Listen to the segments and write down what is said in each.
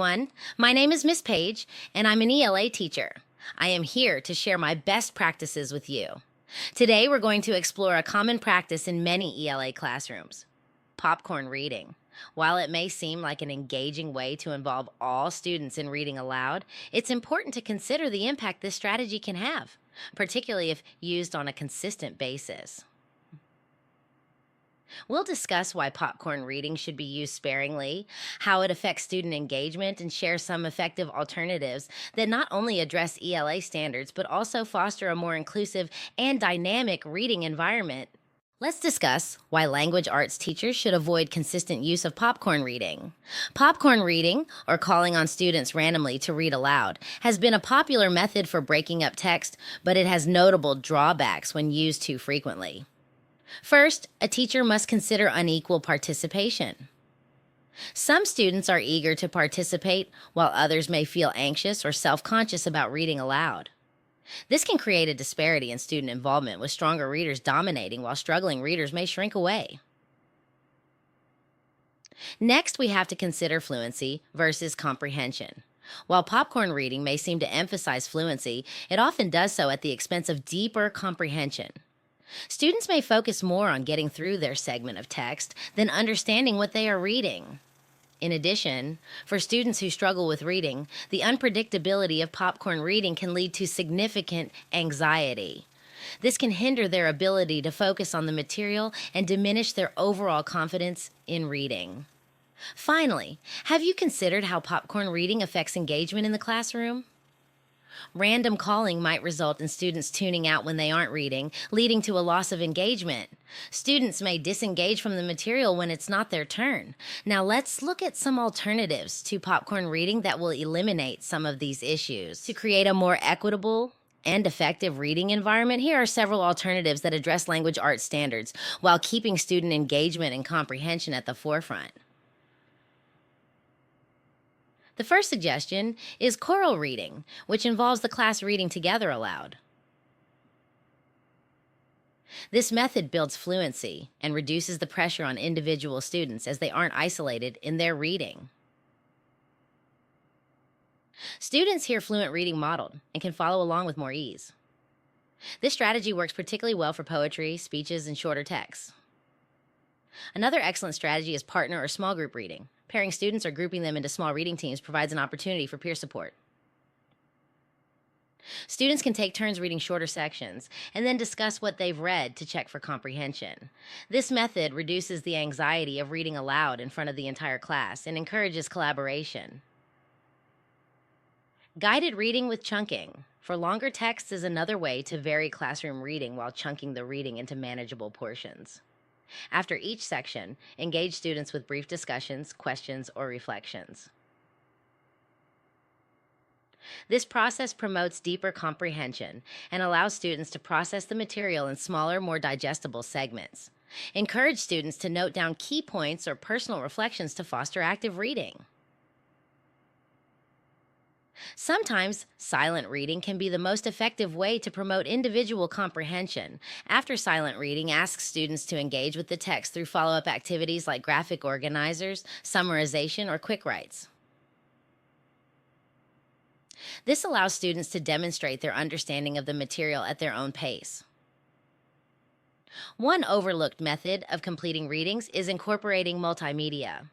everyone. My name is Miss Page, and I'm an ELA teacher. I am here to share my best practices with you. Today, we're going to explore a common practice in many ELA classrooms: popcorn reading. While it may seem like an engaging way to involve all students in reading aloud, it's important to consider the impact this strategy can have, particularly if used on a consistent basis. We'll discuss why popcorn reading should be used sparingly, how it affects student engagement, and share some effective alternatives that not only address ELA standards but also foster a more inclusive and dynamic reading environment. Let's discuss why language arts teachers should avoid consistent use of popcorn reading. Popcorn reading, or calling on students randomly to read aloud, has been a popular method for breaking up text, but it has notable drawbacks when used too frequently. First, a teacher must consider unequal participation. Some students are eager to participate, while others may feel anxious or self-conscious about reading aloud. This can create a disparity in student involvement, with stronger readers dominating while struggling readers may shrink away. Next, we have to consider fluency versus comprehension. While popcorn reading may seem to emphasize fluency, it often does so at the expense of deeper comprehension. Students may focus more on getting through their segment of text than understanding what they are reading. In addition, for students who struggle with reading, the unpredictability of popcorn reading can lead to significant anxiety. This can hinder their ability to focus on the material and diminish their overall confidence in reading. Finally, have you considered how popcorn reading affects engagement in the classroom? Random calling might result in students tuning out when they aren't reading, leading to a loss of engagement. Students may disengage from the material when it's not their turn. Now let's look at some alternatives to popcorn reading that will eliminate some of these issues. To create a more equitable and effective reading environment, here are several alternatives that address language arts standards while keeping student engagement and comprehension at the forefront. The first suggestion is choral reading, which involves the class reading together aloud. This method builds fluency and reduces the pressure on individual students as they aren't isolated in their reading. Students hear fluent reading modeled and can follow along with more ease. This strategy works particularly well for poetry, speeches, and shorter texts. Another excellent strategy is partner or small group reading. Pairing students or grouping them into small reading teams provides an opportunity for peer support. Students can take turns reading shorter sections and then discuss what they've read to check for comprehension. This method reduces the anxiety of reading aloud in front of the entire class and encourages collaboration. Guided reading with chunking for longer texts is another way to vary classroom reading while chunking the reading into manageable portions. After each section, engage students with brief discussions, questions, or reflections. This process promotes deeper comprehension and allows students to process the material in smaller, more digestible segments. Encourage students to note down key points or personal reflections to foster active reading. Sometimes, silent reading can be the most effective way to promote individual comprehension. After silent reading, ask students to engage with the text through follow-up activities like graphic organizers, summarization, or quick writes. This allows students to demonstrate their understanding of the material at their own pace. One overlooked method of completing readings is incorporating multimedia,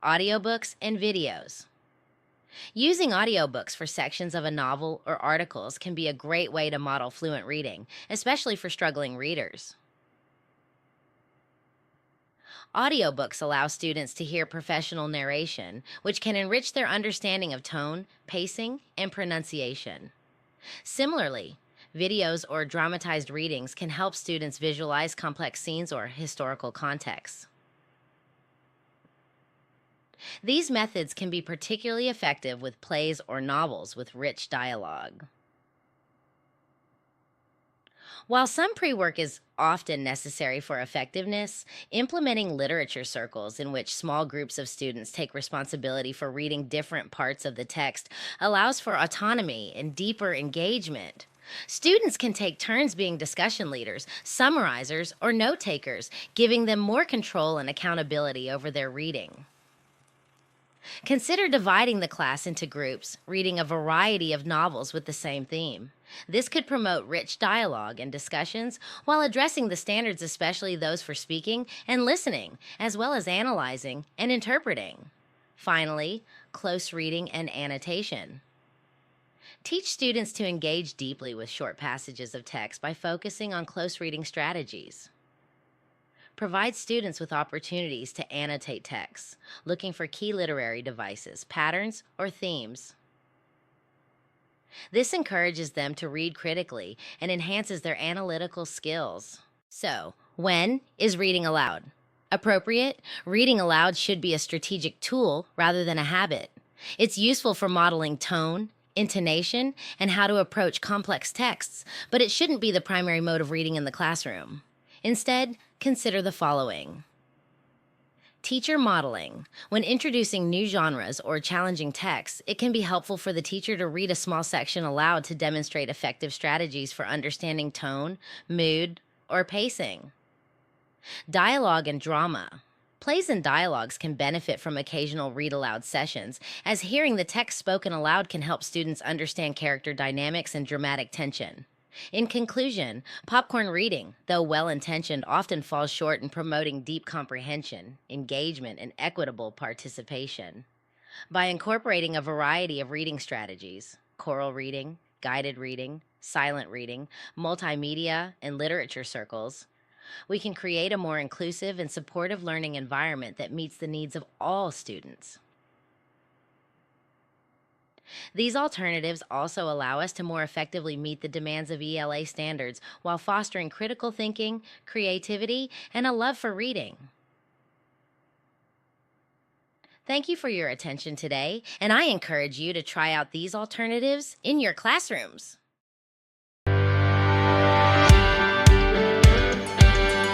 audiobooks, and videos. Using audiobooks for sections of a novel or articles can be a great way to model fluent reading, especially for struggling readers. Audiobooks allow students to hear professional narration, which can enrich their understanding of tone, pacing, and pronunciation. Similarly, videos or dramatized readings can help students visualize complex scenes or historical contexts. These methods can be particularly effective with plays or novels with rich dialogue. While some pre-work is often necessary for effectiveness, implementing literature circles in which small groups of students take responsibility for reading different parts of the text allows for autonomy and deeper engagement. Students can take turns being discussion leaders, summarizers, or note takers, giving them more control and accountability over their reading. Consider dividing the class into groups, reading a variety of novels with the same theme. This could promote rich dialogue and discussions while addressing the standards, especially those for speaking and listening, as well as analyzing and interpreting. Finally, close reading and annotation. Teach students to engage deeply with short passages of text by focusing on close reading strategies. Provide students with opportunities to annotate texts, looking for key literary devices, patterns, or themes. This encourages them to read critically and enhances their analytical skills. So, when is reading aloud? Appropriate? Reading aloud should be a strategic tool rather than a habit. It's useful for modeling tone, intonation, and how to approach complex texts, but it shouldn't be the primary mode of reading in the classroom. Instead, consider the following. Teacher modeling. When introducing new genres or challenging texts, it can be helpful for the teacher to read a small section aloud to demonstrate effective strategies for understanding tone, mood, or pacing. Dialogue and drama. Plays and dialogues can benefit from occasional read aloud sessions, as hearing the text spoken aloud can help students understand character dynamics and dramatic tension. In conclusion, popcorn reading, though well intentioned, often falls short in promoting deep comprehension, engagement, and equitable participation. By incorporating a variety of reading strategies, choral reading, guided reading, silent reading, multimedia, and literature circles, we can create a more inclusive and supportive learning environment that meets the needs of all students. These alternatives also allow us to more effectively meet the demands of ELA standards while fostering critical thinking, creativity, and a love for reading. Thank you for your attention today, and I encourage you to try out these alternatives in your classrooms.